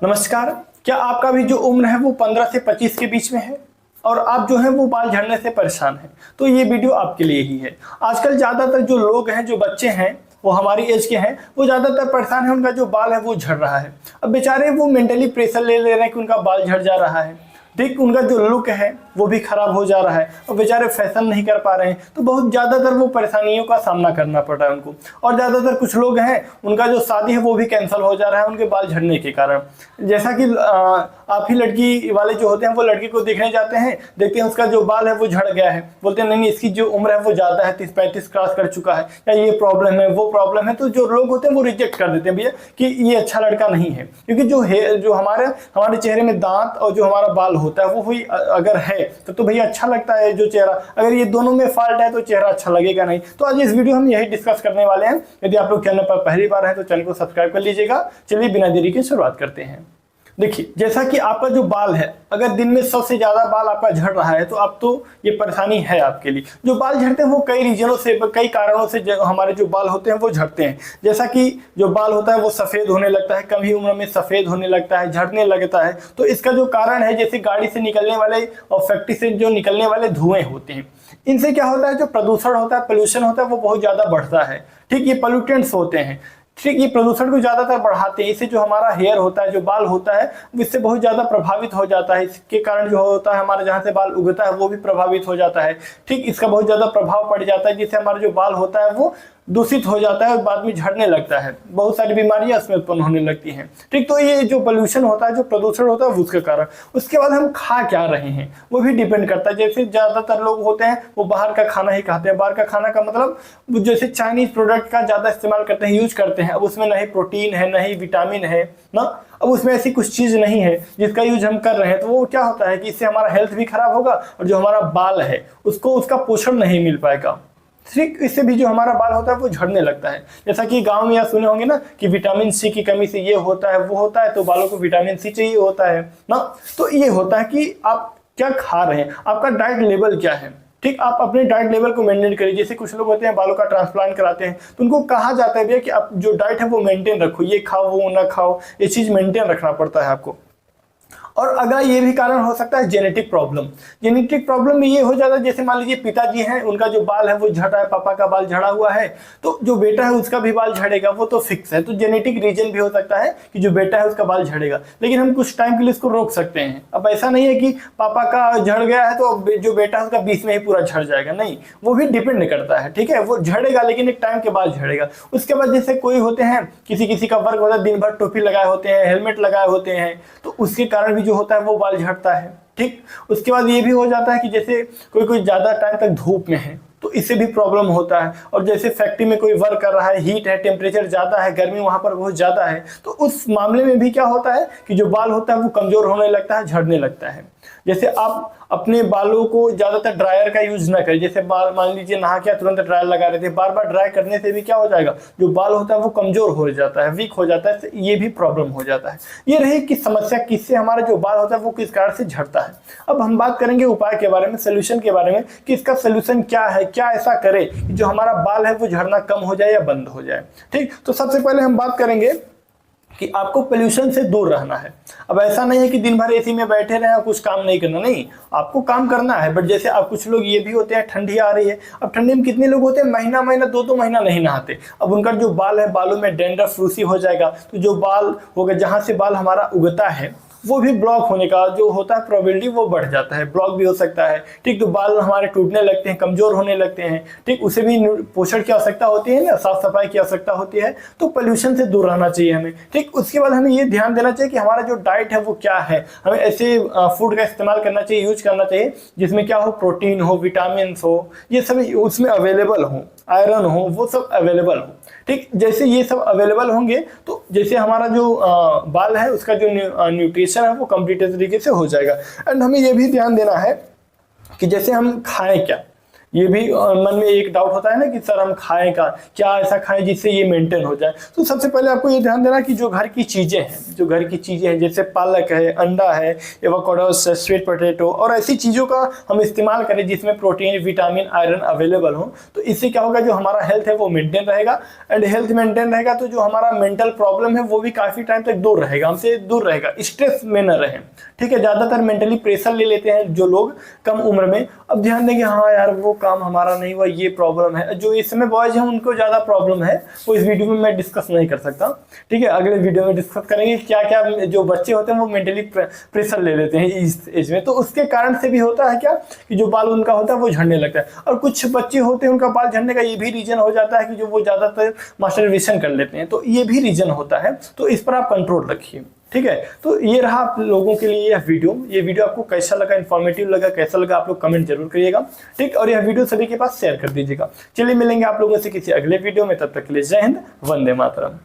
नमस्कार। क्या आपका भी जो उम्र है वो 15 से 25 के बीच में है और आप जो है वो बाल झड़ने से परेशान हैं, तो ये वीडियो आपके लिए ही है। आजकल ज़्यादातर जो लोग हैं, जो बच्चे हैं, वो हमारी एज के हैं, वो ज़्यादातर परेशान है, उनका जो बाल है वो झड़ रहा है। अब बेचारे वो मेंटली प्रेशर ले रहे हैं कि उनका बाल झड़ जा रहा है। ठीक, उनका जो लुक है वो भी खराब हो जा रहा है और बेचारे फैशन नहीं कर पा रहे हैं, तो बहुत ज़्यादातर वो परेशानियों का सामना करना पड़ रहा है उनको। और ज़्यादातर कुछ लोग हैं, उनका जो शादी है वो भी कैंसिल हो जा रहा है उनके बाल झड़ने के कारण। जैसा कि आप ही लड़की वाले जो होते हैं वो लड़की को देखने जाते हैं, देखते हैं उसका जो बाल है वो झड़ गया है, बोलते हैं नहीं इसकी जो उम्र है वो ज़्यादा है, 30-35 क्रॉस कर चुका है, या ये प्रॉब्लम है वो प्रॉब्लम है। तो जो लोग होते हैं वो रिजेक्ट कर देते हैं भैया कि ये अच्छा लड़का नहीं है, क्योंकि जो हमारे चेहरे में दांत और जो हमारा बाल होता है वो हुई अगर है तो भैया अच्छा लगता है जो चेहरा। अगर ये दोनों में फॉल्ट है तो चेहरा अच्छा लगेगा नहीं। तो आज इस वीडियो हम यही डिस्कस करने वाले हैं। यदि आप लोग चैनल पर पहली बार है तो चैनल को सब्सक्राइब कर लीजिएगा। चलिए बिना देरी के शुरुआत करते हैं। देखिए, जैसा कि आपका जो बाल है, अगर दिन में 100 से ज़्यादा बाल आपका झड़ रहा है तो अब तो ये परेशानी है आपके लिए। जो बाल झड़ते हैं वो कई रीजनों से, कई कारणों से हमारे जो बाल होते हैं वो झड़ते हैं। जैसा कि जो बाल होता है वो सफ़ेद होने लगता है, कम ही उम्र में सफ़ेद होने लगता है, झड़ने लगता है। तो इसका जो कारण है, जैसे गाड़ी से निकलने वाले और फैक्ट्री से जो निकलने वाले धुएँ होते हैं, इनसे क्या होता है, जो प्रदूषण होता है, पोल्यूशन होता है, वो बहुत ज़्यादा बढ़ता है। ठीक, ये पोल्यूटेंट्स होते हैं। ठीक, ये प्रदूषण को ज़्यादातर बढ़ाते हैं। इससे जो हमारा हेयर होता है, जो बाल होता है, इससे बहुत ज़्यादा प्रभावित हो जाता है। इसके कारण जो होता है हमारा जहाँ से बाल उगता है वो भी प्रभावित हो जाता है। ठीक, इसका बहुत ज़्यादा प्रभाव पड़ जाता है, जिससे हमारा जो बाल होता है वो दूषित हो जाता है और बाद में झड़ने लगता है। बहुत सारी बीमारियां इसमें उत्पन्न होने लगती हैं। ठीक, तो ये जो पोल्यूशन होता है, जो प्रदूषण होता है, उसके कारण। उसके बाद हम खा क्या रहे हैं वो भी डिपेंड करता है। जैसे ज़्यादातर लोग होते हैं वो बाहर का खाना ही खाते हैं। बाहर का खाना का मतलब जैसे चाइनीज प्रोडक्ट का ज़्यादा इस्तेमाल करते हैं, यूज करते हैं। अब उसमें नहीं प्रोटीन है, नहीं विटामिन है ना, अब उसमें ऐसी कुछ चीज़ नहीं है जिसका यूज हम कर रहे हैं। तो वो क्या होता है कि इससे हमारा हेल्थ भी खराब होगा और जो हमारा बाल है उसको उसका पोषण नहीं मिल पाएगा। ठीक, इससे भी जो हमारा बाल होता है वो झड़ने लगता है। जैसा कि गांव में या सुने होंगे ना कि विटामिन सी की कमी से ये होता है वो होता है, तो बालों को विटामिन सी चाहिए होता है ना। तो ये होता है कि आप क्या खा रहे हैं, आपका डाइट लेवल क्या है। ठीक, आप अपने डाइट लेवल को मेंटेन करिए। जैसे कुछ लोग होते हैं बालों का ट्रांसप्लांट कराते हैं, तो उनको कहा जाता है भैया कि आप जो डाइट है वो मेंटेन रखो, ये खाओ वो ना खाओ, ये चीज़ मेंटेन रखना पड़ता है आपको। और अगला ये भी कारण हो सकता है जेनेटिक प्रॉब्लम। जेनेटिक प्रॉब्लम में ये हो जाता है, जैसे मान लीजिए पिताजी हैं, उनका जो बाल है वो झड़ा है, पापा का बाल झड़ा हुआ है, तो जो बेटा है उसका भी बाल झड़ेगा, वो तो फिक्स है। तो जेनेटिक रीजन भी हो सकता है कि जो बेटा है उसका बाल झड़ेगा, लेकिन हम कुछ टाइम के लिए इसको रोक सकते हैं। अब ऐसा नहीं है कि पापा का झड़ गया है तो जो बेटा है उसका 20 में ही पूरा झड़ जाएगा, नहीं, वो भी डिपेंड करता है। ठीक है, वो झड़ेगा लेकिन एक टाइम के बाद झड़ेगा। उसके बाद जैसे कोई होते हैं, किसी का वर्क होता है, दिन भर टोपी लगाए होते हैं, हेलमेट लगाए होते हैं, तो उसके कारण भी जो होता है वो बाल झड़ता है। ठीक, उसके बाद ये भी हो जाता है कि जैसे कोई ज़्यादा टाइम तक धूप में है तो इससे भी प्रॉब्लम होता है। और जैसे फैक्ट्री में कोई वर्क कर रहा है, हीट है, टेम्परेचर ज़्यादा है, गर्मी वहाँ पर बहुत ज़्यादा है, तो उस मामले में भी क्या होता है कि जो बाल होता है वो कमज़ोर होने लगता है, झड़ने लगता है। जैसे आप अपने बालों को ज़्यादातर ड्रायर का यूज़ ना करें। जैसे बाल मान लीजिए नहा के तुरंत ड्रायर लगा रहे थे, बार बार ड्राई करने से भी क्या हो जाएगा, जो बाल होता है वो कमज़ोर हो जाता है, वीक हो जाता है, ये भी प्रॉब्लम हो जाता है। ये रही कि समस्या किससे हमारा जो बाल होता है वो किस कारण से झड़ता है। अब हम बात करेंगे उपाय के बारे में, सोल्यूशन के बारे में कि इसका सोल्यूशन क्या है, क्या ऐसा करे कि जो हमारा बाल है वो झड़ना कम हो जाए या बंद हो जाए। ठीक, तो सबसे पहले हम बात करेंगे कि आपको पोल्यूशन से दूर रहना है। अब ऐसा नहीं है कि दिन भर एसी में बैठे रहें और कुछ काम नहीं करना, नहीं, आपको काम करना है। बट जैसे आप कुछ लोग ये भी होते हैं, ठंडी आ रही है, अब ठंडी में कितने लोग होते हैं महीना 2 महीना नहीं नहाते। अब उनका जो बाल है, बालों में डैंड्रफ, रूसी हो जाएगा, तो जो बाल होगा, जहाँ से बाल हमारा उगता है वो भी ब्लॉक होने का जो होता है प्रोबेबिलिटी वो बढ़ जाता है, ब्लॉक भी हो सकता है। ठीक, तो बाल हमारे टूटने लगते हैं, कमज़ोर होने लगते हैं। ठीक, उसे भी पोषण की आवश्यकता होती है ना, साफ सफाई की आवश्यकता होती है। तो पोल्यूशन से दूर रहना चाहिए हमें। ठीक, उसके बाद हमें ये ध्यान देना चाहिए कि हमारा जो डाइट है वो क्या है। हमें ऐसे फूड का इस्तेमाल करना चाहिए, यूज करना चाहिए जिसमें क्या हो, प्रोटीन हो, विटामिन हो, ये सब उसमें अवेलेबल हो, आयरन हो, वो सब अवेलेबल हो। ठीक, जैसे ये सब अवेलेबल होंगे तो जैसे हमारा जो बाल है उसका जो न्यूट्रिशन है वो कंप्लीट तरीके से हो जाएगा। एंड हमें ये भी ध्यान देना है कि जैसे हम खाएं क्या, ये भी मन में एक डाउट होता है ना कि सर हम खाएं क्या ऐसा खाएं जिससे ये मेंटेन हो जाए। तो सबसे पहले आपको ये ध्यान देना कि जो घर की चीज़ें हैं जैसे पालक है, अंडा है, एवोकाडोस, स्वीट पोटैटो और ऐसी चीज़ों का हम इस्तेमाल करें जिसमें प्रोटीन, विटामिन, आयरन अवेलेबल हो। तो इससे क्या होगा, जो हमारा हेल्थ है वो मेंटेन रहेगा, एंड हेल्थ मेंटेन रहेगा तो जो हमारा मेंटल प्रॉब्लम है वो भी काफ़ी टाइम तक दूर रहेगा, हमसे दूर रहेगा, स्ट्रेस में न रहे। ठीक है, ज़्यादातर मेंटली प्रेशर ले लेते हैं जो लोग कम उम्र में। अब ध्यान देंगे हाँ यार वो काम हमारा नहीं हुआ, ये प्रॉब्लम है। जो इस समय बॉयज हैं उनको ज़्यादा प्रॉब्लम है, वो इस वीडियो में मैं डिस्कस नहीं कर सकता। ठीक है, अगले वीडियो में डिस्कस करेंगे क्या क्या जो बच्चे होते हैं वो मेंटली प्रेशर ले लेते हैं इस एज में। तो उसके कारण से भी होता है क्या कि जो बाल उनका होता है वो झड़ने लगता है। और कुछ बच्चे होते हैं उनका बाल झड़ने का ये भी रीजन हो जाता है कि जो वो ज़्यादातर मास्टरबेशन कर लेते हैं, तो ये भी रीजन होता है। तो इस पर आप कंट्रोल रखिए। ठीक है, तो ये रहा आप लोगों के लिए यह वीडियो आपको कैसा लगा, इन्फॉर्मेटिव लगा, कैसा लगा, आप लोग कमेंट जरूर करिएगा। ठीक, और यह वीडियो सभी के पास शेयर कर दीजिएगा। चलिए मिलेंगे आप लोगों से किसी अगले वीडियो में, तब तक के लिए जय हिंद, वंदे मातरम।